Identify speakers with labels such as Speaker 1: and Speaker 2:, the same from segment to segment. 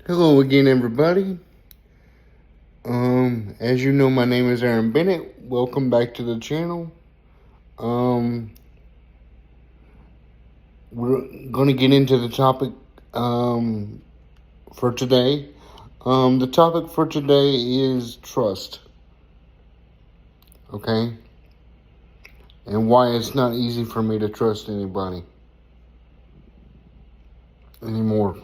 Speaker 1: Hello again, everybody. As you know, my name is Aaron Bennett. Welcome back to the channel. Um, we're going to get into the topic for today. The topic for today is trust. Okay? And why it's not easy for me to trust anybody anymore.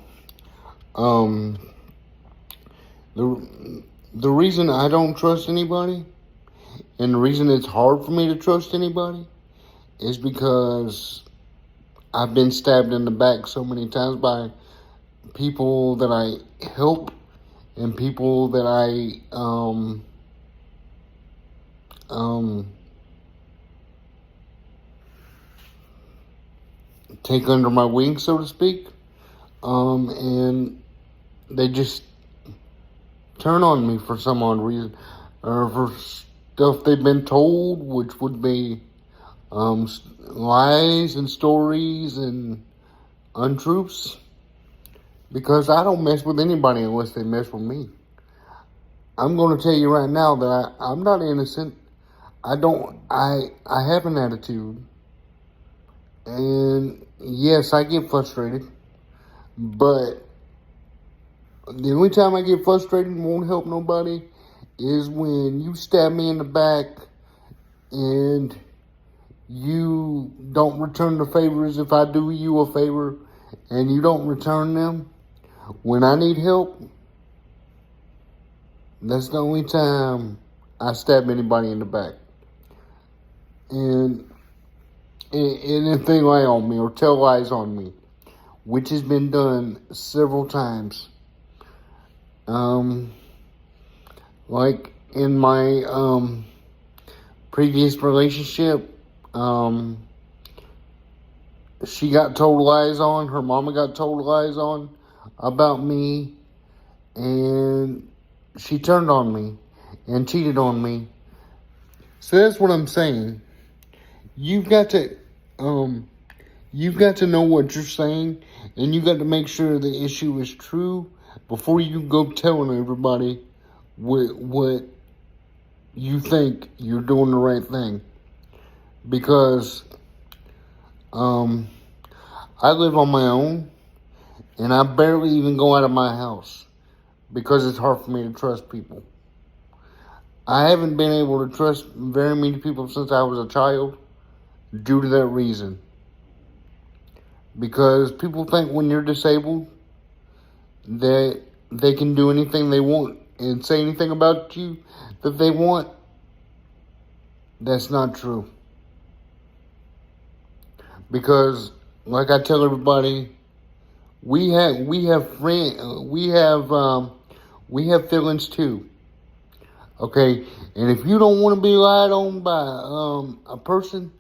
Speaker 1: The reason I don't trust anybody, and the reason it's hard for me to trust anybody, is because I've been stabbed in the back so many times by people that I help and people that I take under my wing, so to speak. And they just turn on me for some odd reason, or for stuff they've been told, which would be lies and stories and untruths. Because I don't mess with anybody unless they mess with me. I'm going to tell you right now that I'm not innocent. I have an attitude. And yes, I get frustrated. But the only time I get frustrated and won't help nobody is when you stab me in the back and you don't return the favors if I do you a favor and you don't return them. When I need help, that's the only time I stab anybody in the back. And if they lie on me or tell lies on me, which has been done several times. Like in my previous relationship, she got told lies on, her mama got told lies on about me, and she turned on me and cheated on me. So that's what I'm saying. You've got to know what you're saying, and you got to make sure the issue is true before you go telling everybody what you think you're doing the right thing. Because I live on my own, and I barely even go out of my house because it's hard for me to trust people. I haven't been able to trust very many people since I was a child due to that reason. Because people think when you're disabled that they can do anything they want and say anything about you that they want. That's not true. Because, like I tell everybody, we have feelings too. Okay, and if you don't want to be lied on by a person,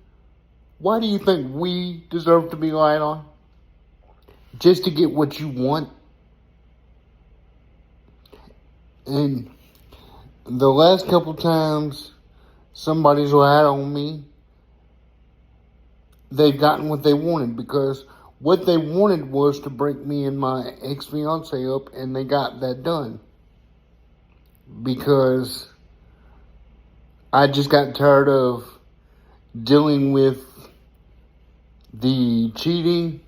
Speaker 1: why do you think we deserve to be lied on? Just to get what you want? And the last couple times somebody's lied on me, they've gotten what they wanted, because what they wanted was to break me and my ex-fiance up, and they got that done. Because I just got tired of dealing with the cheating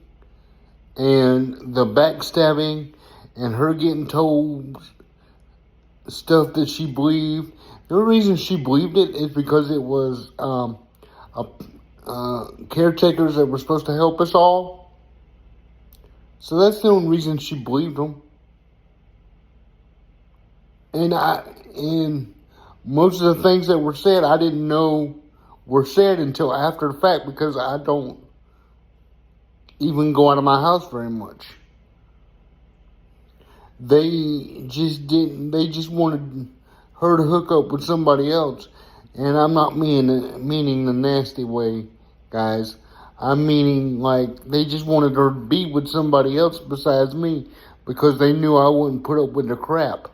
Speaker 1: and the backstabbing and her getting told stuff that she believed. The reason she believed it is because it was caretakers that were supposed to help us all. So that's the only reason she believed them. And most of the things that were said, I didn't know were said until after the fact, because I don't even go out of my house very much. They just wanted her to hook up with somebody else. And I'm not meaning the nasty way, guys. I'm meaning like they just wanted her to be with somebody else besides me, because they knew I wouldn't put up with the crap.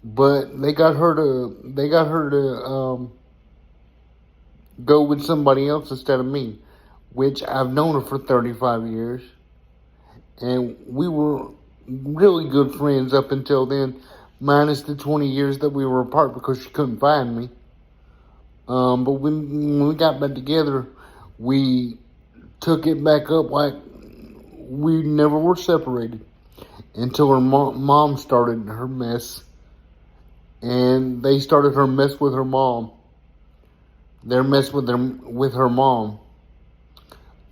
Speaker 1: But they got her to go with somebody else instead of me, which I've known her for 35 years. And we were really good friends up until then, minus the 20 years that we were apart because she couldn't find me. But when we got back together, we took it back up like we never were separated until her mom started her mess. And they started her mess with her mom. Their mess with her mom.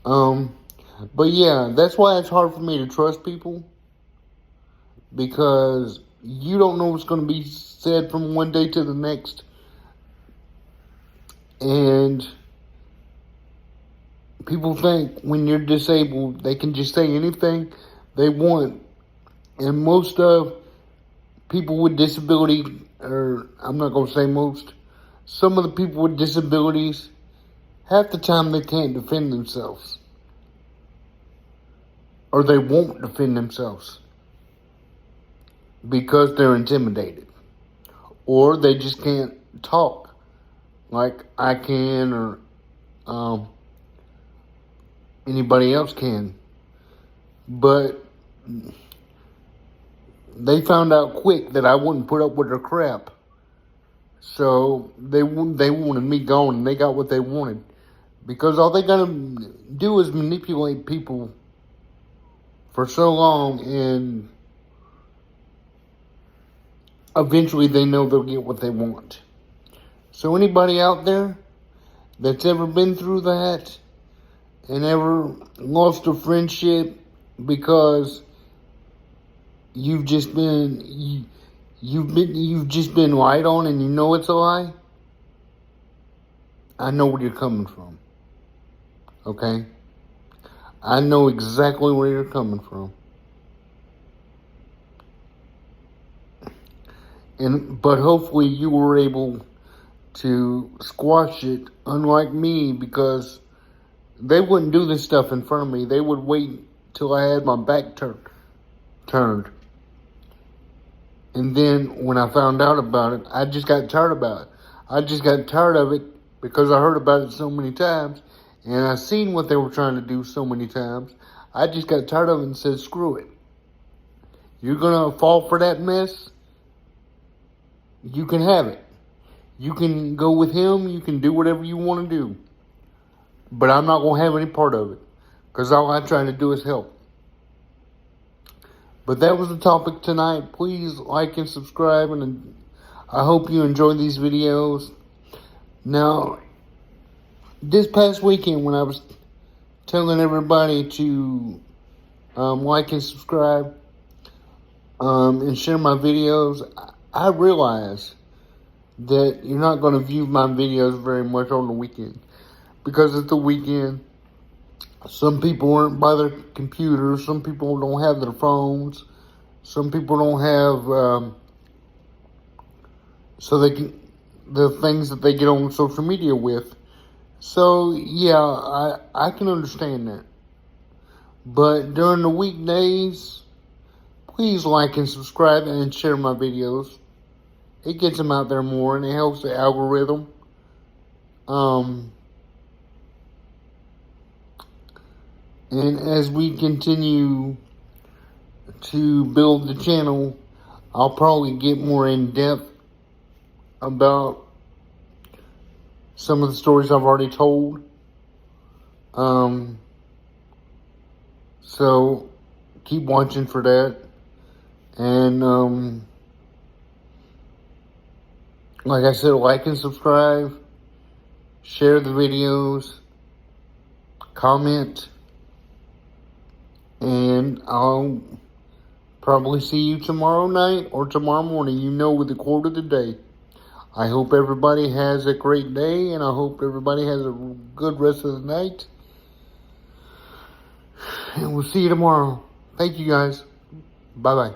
Speaker 1: But yeah, that's why it's hard for me to trust people. Because you don't know what's going to be said from one day to the next. And people think when you're disabled, they can just say anything they want. And most of people with disability, or I'm not going to say most, some of the people with disabilities, half the time they can't defend themselves. Or they won't defend themselves. Because they're intimidated. Or they just can't talk like I can or anybody else can. But they found out quick that I wouldn't put up with their crap. So they wanted me gone, and they got what they wanted. Because all they gotta do is manipulate people for so long, and eventually they know they'll get what they want. So anybody out there that's ever been through that and ever lost a friendship because you've just been lied on and you know it's a lie, I know where you're coming from. Okay? I know exactly where you're coming from. But hopefully you were able to squash it, unlike me, because they wouldn't do this stuff in front of me. They would wait till I had my back turned. And then when I found out about it, I just got tired about it. I just got tired of it because I heard about it so many times, and I seen what they were trying to do so many times. I just got tired of it and said, screw it. You're going to fall for that mess? You can have it. You can go with him. You can do whatever you want to do. But I'm not going to have any part of it. Because all I'm trying to do is help. But that was the topic tonight. Please like and subscribe. And I hope you enjoy these videos. Now, this past weekend when I was telling everybody to like and subscribe and share my videos, I realize that you're not going to view my videos very much on the weekend. Because at the weekend, some people aren't by their computers. Some people don't have their phones. Some people don't have the things that they get on social media with. So, yeah, I can understand that. But during the weekdays, please like and subscribe and share my videos. It gets them out there more and it helps the algorithm. And as we continue to build the channel, I'll probably get more in depth about some of the stories I've already told. So keep watching for that. And like I said, like and subscribe, share the videos, comment, and I'll probably see you tomorrow night or tomorrow morning, with the quote of the day. I hope everybody has a great day, and I hope everybody has a good rest of the night. And we'll see you tomorrow. Thank you, guys. Bye-bye.